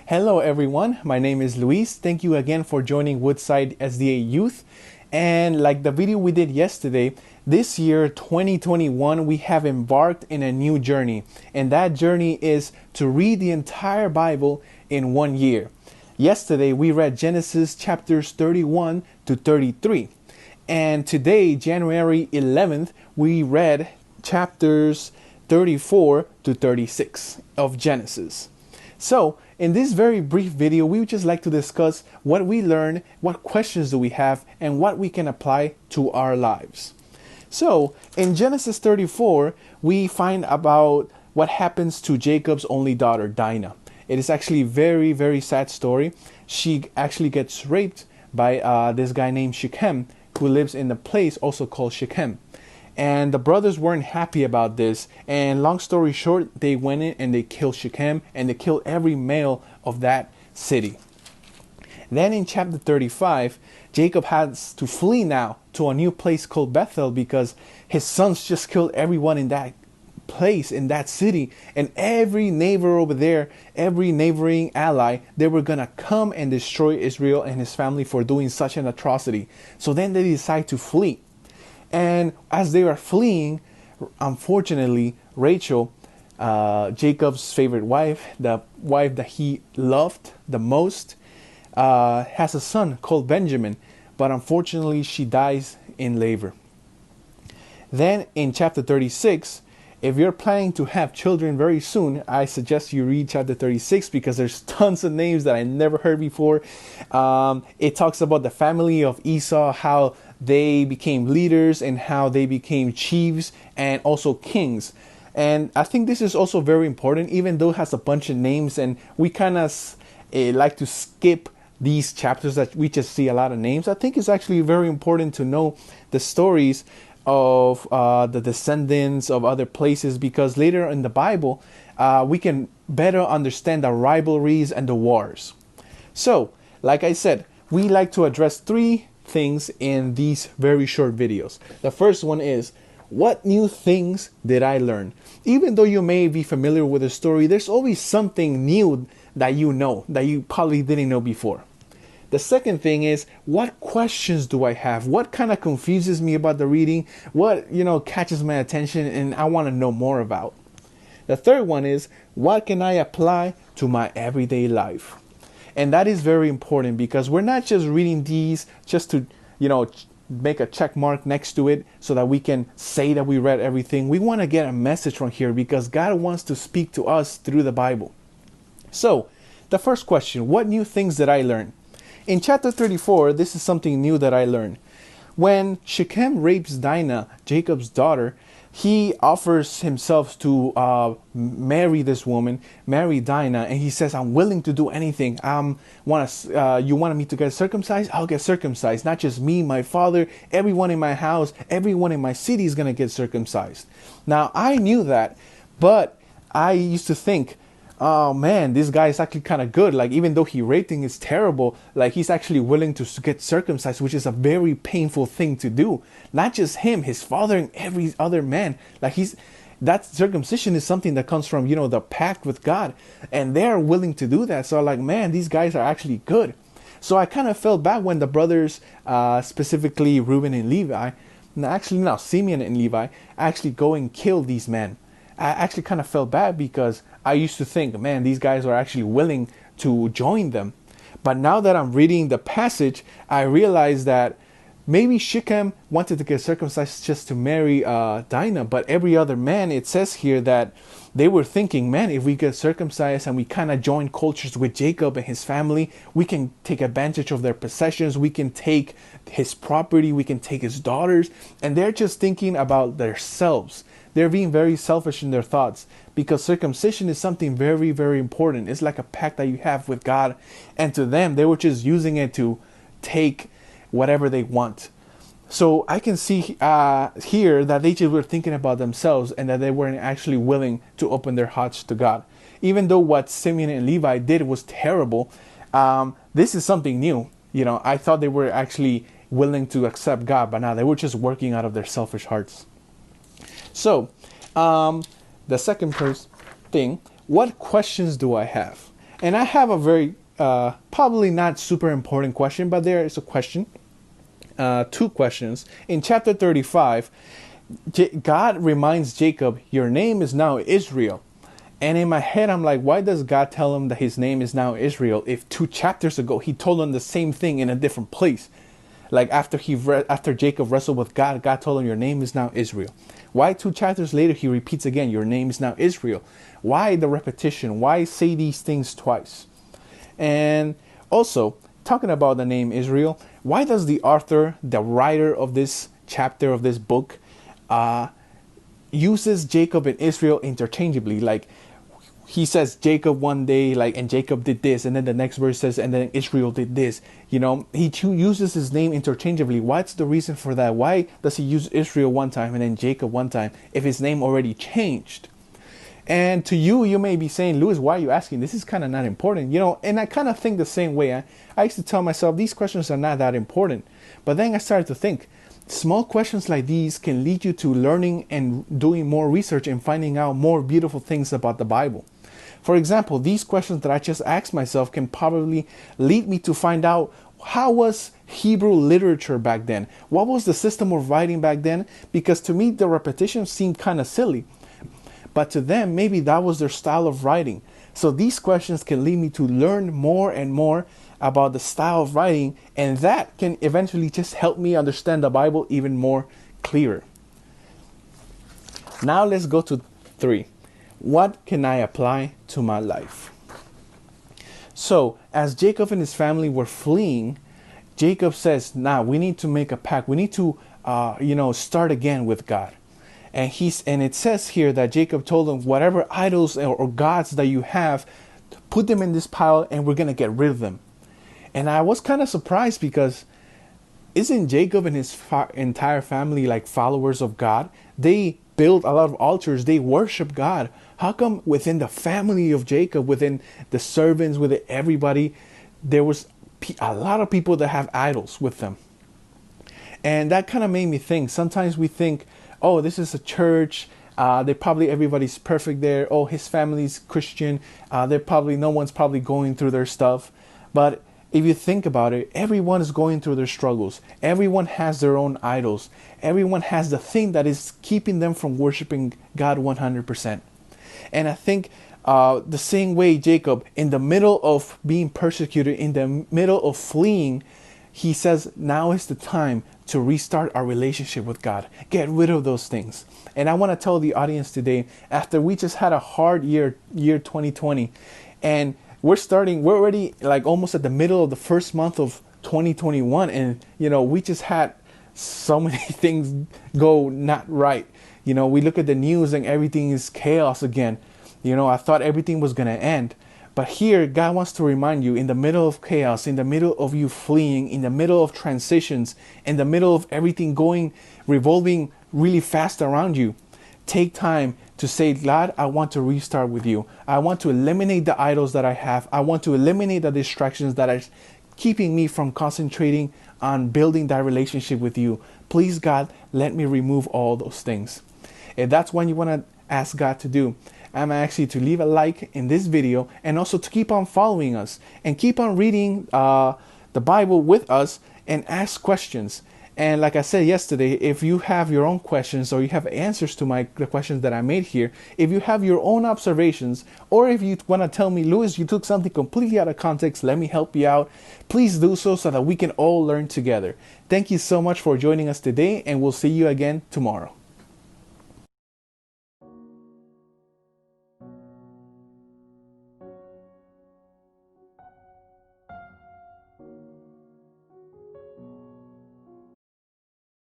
Hello, everyone. My name is Luis. Thank you again for joining Woodside SDA Youth. And like the video we did yesterday, this year, 2021, we have embarked in a new journey. And that journey is to read the entire Bible in 1 year. Yesterday, we read Genesis chapters 31 to 33. And today, January 11th, we read chapters 34 to 36 of Genesis. So, in this very brief video, we would just like to discuss what we learned, what questions do we have, and what we can apply to our lives. So, in Genesis 34, we find about what happens to Jacob's only daughter, Dinah. It is actually a very, very sad story. She actually gets raped by this guy named Shechem, who lives in a place also called Shechem. And the brothers weren't happy about this. And long story short, they went in and they killed Shechem and they killed every male of that city. Then in chapter 35, Jacob has to flee now to a new place called Bethel because his sons just killed everyone in that place, in that city. And every neighbor over there, every neighboring ally, they were going to come and destroy Israel and his family for doing such an atrocity. So then they decide to flee. And as they were fleeing, unfortunately, Rachel, Jacob's favorite wife, the wife that he loved the most, has a son called Benjamin. But unfortunately, she dies in labor. Then in chapter 36, if you're planning to have children very soon, I suggest you read chapter 36 because there's tons of names that I never heard before. It talks about the family of Esau, how they became leaders and how they became chiefs and also kings. And I think this is also very important, even though it has a bunch of names and we kind of like to skip these chapters that we just see a lot of names. I think it's actually very important to know the stories of the descendants of other places, because later in the Bible we can better understand the rivalries and the wars. So, like I said, we like to address three things in these very short videos. The first one is, what new things did I learn? Even though you may be familiar with the story, there's always something new that you know that you probably didn't know before. The second thing is, what questions do I have? What kind of confuses me about the reading? What, catches my attention and I want to know more about? The third one is, what can I apply to my everyday life? And that is very important because we're not just reading these just to, make a check mark next to it so that we can say that we read everything. We want to get a message from here because God wants to speak to us through the Bible. So, the first question, what new things did I learn? In chapter 34, this is something new that I learned. When Shechem rapes Dinah, Jacob's daughter, he offers himself to marry this woman, marry Dinah, and he says, I'm willing to do anything. You wanted me to get circumcised? I'll get circumcised. Not just me, my father, everyone in my house, everyone in my city is going to get circumcised. Now, I knew that, but I used to think, oh man, this guy is actually kind of good. Like, even though he raping is terrible, like he's actually willing to get circumcised, which is a very painful thing to do. Not just him, his father and every other man. Like that circumcision is something that comes from, the pact with God. And they're willing to do that. So like, man, these guys are actually good. So I kind of felt bad when the brothers, specifically Reuben and Levi, Simeon and Levi, actually go and kill these men. I actually kind of felt bad because I used to think, man, these guys are actually willing to join them. But now that I'm reading the passage, I realize that maybe Shechem wanted to get circumcised just to marry Dinah. But every other man, it says here that they were thinking, man, if we get circumcised and we kind of join cultures with Jacob and his family, we can take advantage of their possessions. We can take his property. We can take his daughters. And they're just thinking about themselves. They're being very selfish in their thoughts because circumcision is something very, very important. It's like a pact that you have with God. And to them, they were just using it to take whatever they want. So I can see here that they just were thinking about themselves and that they weren't actually willing to open their hearts to God. Even though what Simeon and Levi did was terrible, this is something new. I thought they were actually willing to accept God, but now they were just working out of their selfish hearts. So, the second thing, what questions do I have? And I have a very, probably not super important question, but there is a question, two questions. In chapter 35, God reminds Jacob, your name is now Israel. And in my head, I'm like, why does God tell him that his name is now Israel if 2 chapters ago he told him the same thing in a different place? Like after Jacob wrestled with God, God told him, your name is now Israel. Why 2 chapters later he repeats again, your name is now Israel? Why the repetition? Why say these things twice? And also, talking about the name Israel, why does the author, the writer of this chapter of this book, uses Jacob and Israel interchangeably? Like, he says Jacob one day, like, and Jacob did this, and then the next verse says, and then Israel did this. You know, he uses his name interchangeably. What's the reason for that? Why does he use Israel one time and then Jacob one time if his name already changed? And to you, you may be saying, Lewis, why are you asking? This is kind of not important, you know. And I kind of think the same way. I used to tell myself these questions are not that important, but then I started to think, small questions like these can lead you to learning and doing more research and finding out more beautiful things about the Bible. For example, these questions that I just asked myself can probably lead me to find out, how was Hebrew literature back then? What was the system of writing back then? Because to me, the repetition seemed kind of silly. But to them, maybe that was their style of writing. So these questions can lead me to learn more and more about the style of writing, and that can eventually just help me understand the Bible even more clearer. Now let's go to 3. What can I apply to my life? So as Jacob and his family were fleeing, Jacob says, nah, we need to make a pact. We need to, start again with God. And it says here that Jacob told them, whatever idols or gods that you have, put them in this pile and we're going to get rid of them. And I was kind of surprised, because isn't Jacob and his entire family like followers of God? They build a lot of altars. They worship God. How come within the family of Jacob, within the servants, within everybody, there was a lot of people that have idols with them? And that kind of made me think. Sometimes we think, oh, this is a church. Everybody's perfect there. Oh, his family's Christian. No one's probably going through their stuff. But if you think about it, everyone is going through their struggles. Everyone has their own idols. Everyone has the thing that is keeping them from worshiping God 100%. And I think the same way Jacob, in the middle of being persecuted, in the middle of fleeing, he says, now is the time to restart our relationship with God. Get rid of those things. And I want to tell the audience today, after we just had a hard year 2020, and we're already like almost at the middle of the first month of 2021. And, we just had so many things go not right. We look at the news and everything is chaos again. I thought everything was going to end. But here, God wants to remind you, in the middle of chaos, in the middle of you fleeing, in the middle of transitions, in the middle of everything revolving really fast around you, take time to say, God, I want to restart with you. I want to eliminate the idols that I have. I want to eliminate the distractions that are keeping me from concentrating on building that relationship with you. Please, God, let me remove all those things. If that's what you want to ask God to do, I'm actually to leave a like in this video, and also to keep on following us and keep on reading the Bible with us and ask questions. And like I said yesterday, if you have your own questions or you have answers to the questions that I made here, if you have your own observations, or if you want to tell me, Lewis, you took something completely out of context, let me help you out, please do so that we can all learn together. Thank you so much for joining us today, and we'll see you again tomorrow.